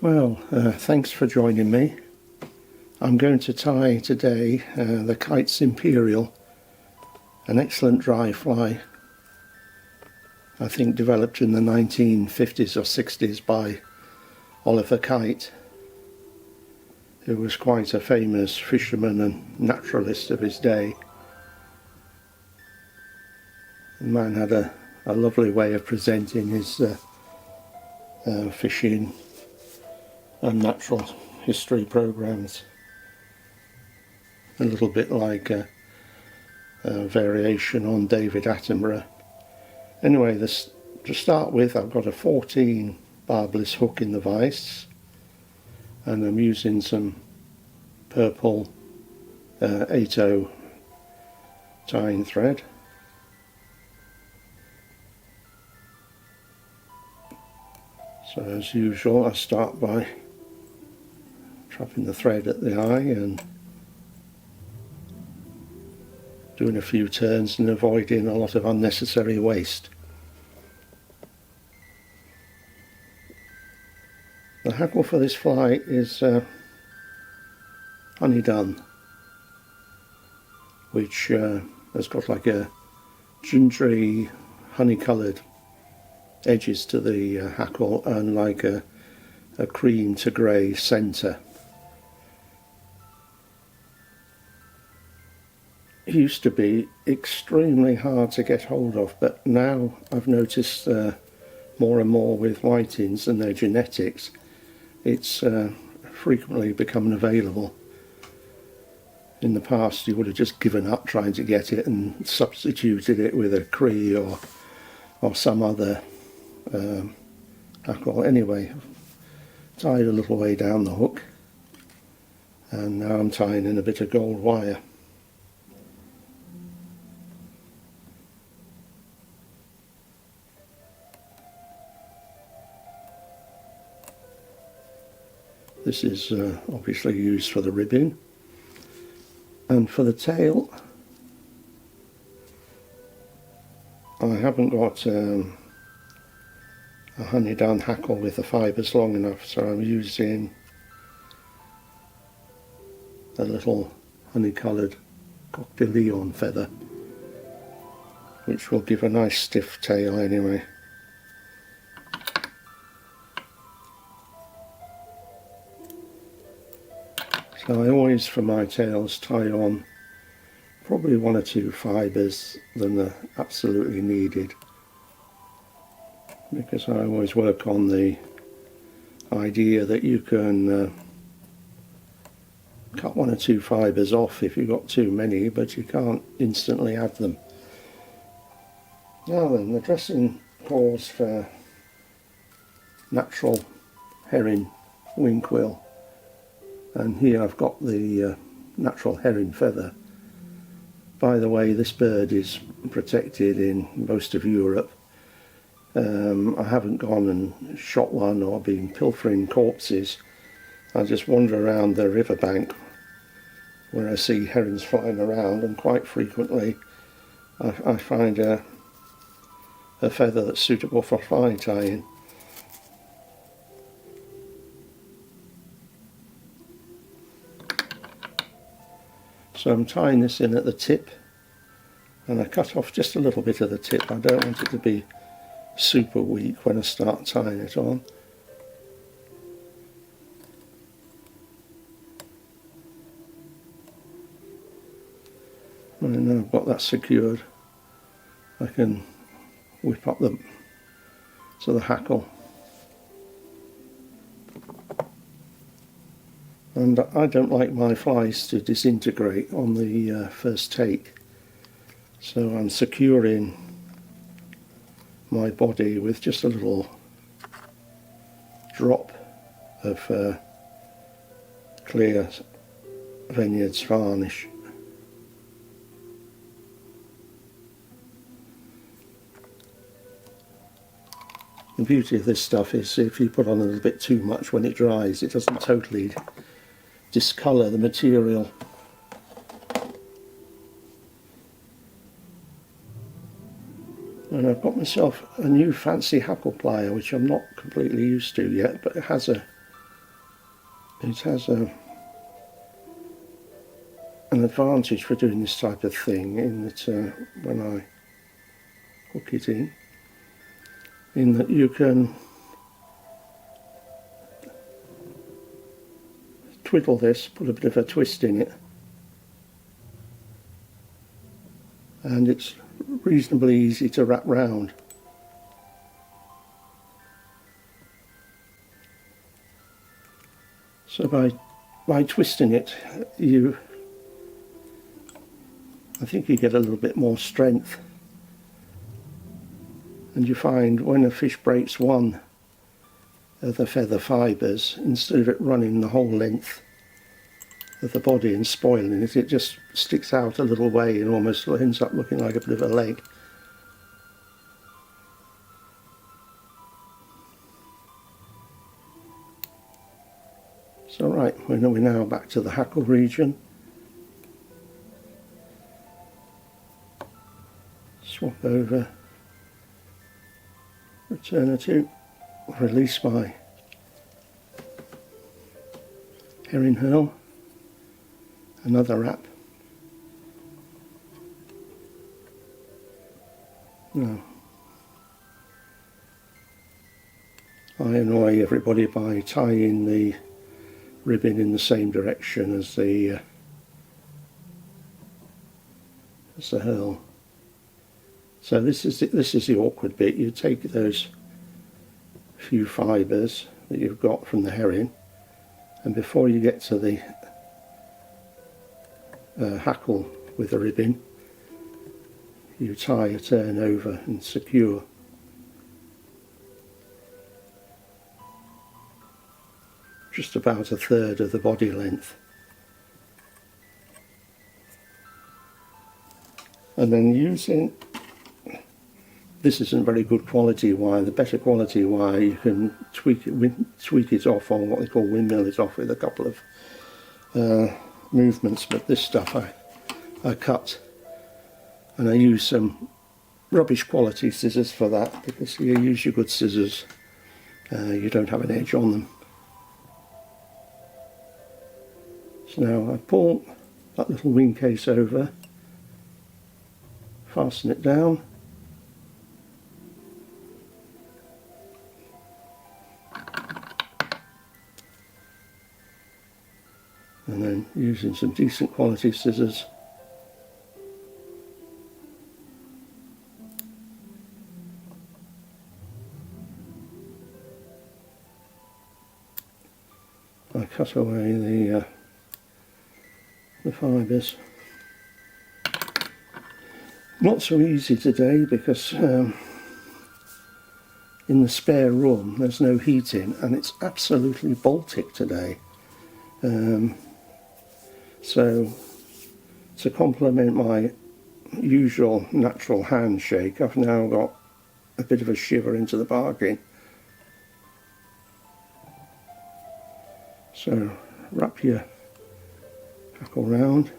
Well, thanks for joining me. I'm going to tie today the Kite Imperial, an excellent dry fly, I think developed in the 1950s or 60s by Oliver Kite, who was quite a famous fisherman and naturalist of his day. The man had a lovely way of presenting his fishing and natural history programs, a little bit like a variation on David Attenborough. Anyway, to start with, I've got a 14 barbless hook in the vise, and I'm using some purple 8/0 tying thread. So as usual, I start by trapping the thread at the eye and doing a few turns and avoiding a lot of unnecessary waste. The hackle for this fly is honey dun, which has got like a gingery honey coloured edges to the hackle and like a cream to grey centre. It used to be extremely hard to get hold of, but now I've noticed more and more with whitings and their genetics, it's frequently becoming available. In the past you would have just given up trying to get it and substituted it with a Cree or some other hackle. Anyway, tied a little way down the hook, and now I'm tying in a bit of gold wire. This is obviously used for the ribbing, and for the tail I haven't got a honey dun hackle with the fibres long enough, so I'm using a little honey coloured Coq de Leon feather, which will give a nice stiff tail anyway. So I always, for my tails, tie on probably 1 or 2 fibres than are absolutely needed, because I always work on the idea that you can cut 1 or 2 fibres off if you've got too many, but you can't instantly add them. Now then, the dressing calls for natural herring wing quill, and here I've got the natural herring feather. By the way, this bird is protected in most of Europe. I haven't gone and shot one or been pilfering corpses. I just wander around the riverbank where I see herons flying around, and quite frequently I find a feather that's suitable for fly tying. So I'm tying this in at the tip, and I cut off just a little bit of the tip. I don't want it to be super weak when I start tying it on. And now I've got that secured, I can whip up to the hackle. And I don't like my flies to disintegrate on the first take, so I'm securing my body with just a little drop of clear Vineyards varnish. The beauty of this stuff is if you put on a little bit too much when it dries, it doesn't totally discolour the material. And I've got myself a new fancy hackle plier, which I'm not completely used to yet, but it has a It has an advantage for doing this type of thing in that when I hook it in that you can twiddle this, put a bit of a twist in it, and it's reasonably easy to wrap round. So by twisting it, I think you get a little bit more strength, and you find when a fish breaks one of the feather fibres, instead of it running the whole length of the body and spoiling it, it just sticks out a little way and almost ends up looking like a bit of a leg. So right, we're now back to the hackle region. Swap over, return her to, release my herring hurl, another wrap. Now, I annoy everybody by tying the ribbon in the same direction as the hurl. So this is the awkward bit. You take those few fibres that you've got from the herring, and before you get to the hackle with the ribbon, you tie a turn over and secure. Just about a third of the body length. And then using, this isn't very good quality wire, the better quality wire you can tweak it off, or what they call windmill it off, with a couple of movements, but this stuff I cut, and I use some rubbish quality scissors for that, because you use your good scissors, you don't have an edge on them. So now I pull that little wing case over, fasten it down, and then using some decent quality scissors, I cut away the fibres. Not so easy today because in the spare room there's no heating and it's absolutely Baltic today. So to complement my usual natural handshake, I've now got a bit of a shiver into the bargain. So wrap your hackle round.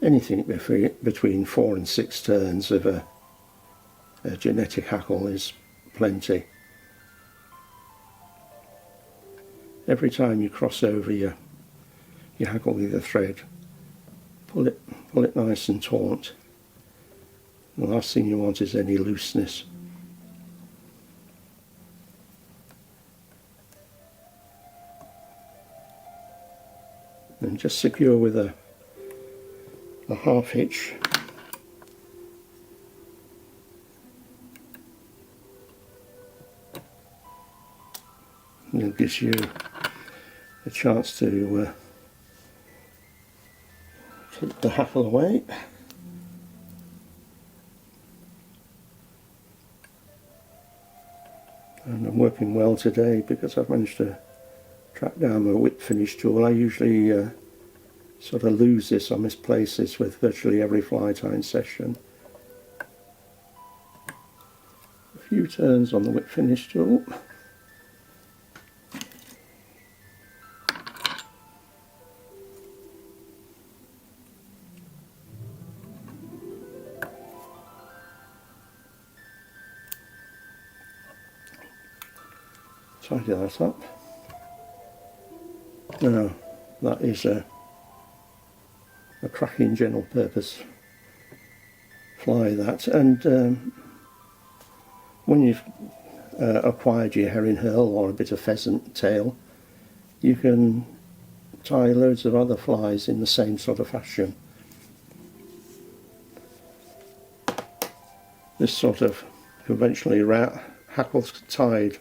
Anything between 4 and 6 turns of a genetic hackle is plenty. Every time you cross over your hackle with a thread, pull it nice and taut. The last thing you want is any looseness. And just secure with a half hitch. And it gives you a chance to take the hackle away. And I'm working well today because I've managed to track down my whip finish tool. I usually sort of lose this or misplace this with virtually every fly tying session. A few turns on the whip finish tool. tidy that up. Now that is a cracking general purpose fly, that, and when you've acquired your herring herl or a bit of pheasant tail, you can tie loads of other flies in the same sort of fashion. This sort of conventionally hackles tied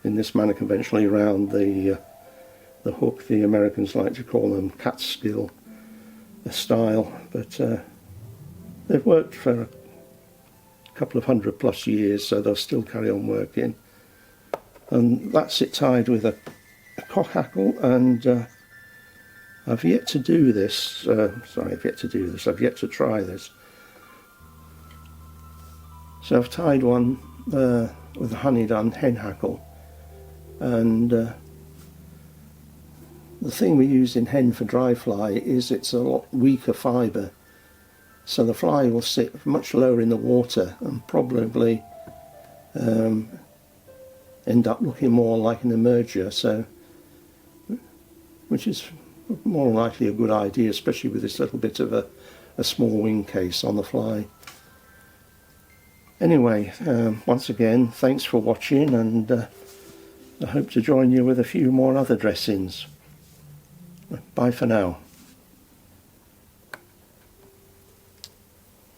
in this manner conventionally round the hook. The Americans like to call them catskill style, but they've worked for a couple of 100+ years, so they'll still carry on working. And that's it tied with a cock hackle, and I've yet to do this, I've yet to try this. So I've tied one with a honey-done hen hackle, and the thing we use in hen for dry fly is it's a lot weaker fibre, so the fly will sit much lower in the water and probably end up looking more like an emerger, so which is more likely a good idea, especially with this little bit of a small wing case on the fly. Anyway, once again, thanks for watching, and I hope to join you with a few more other dressings. Bye for now.